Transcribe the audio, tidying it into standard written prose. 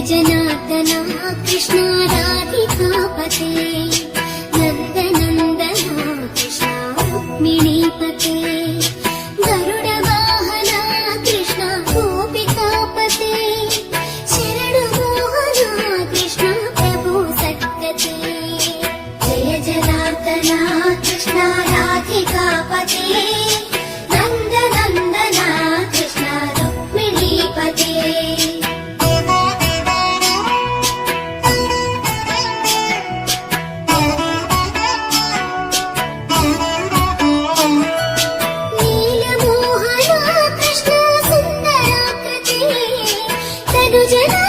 जनार्दना कृष्ण राधिकापते नन्दनन्दना कृष्ण रुक्मिणीपते गरुडवाहना कृष्ण गोपिकापते शरणमोहना कृष्ण प्रभु सद्गते जय जनार्दना कृष्ण राधिकापते नन्दनन्दना कृष्ण रुक्मिणीपते जना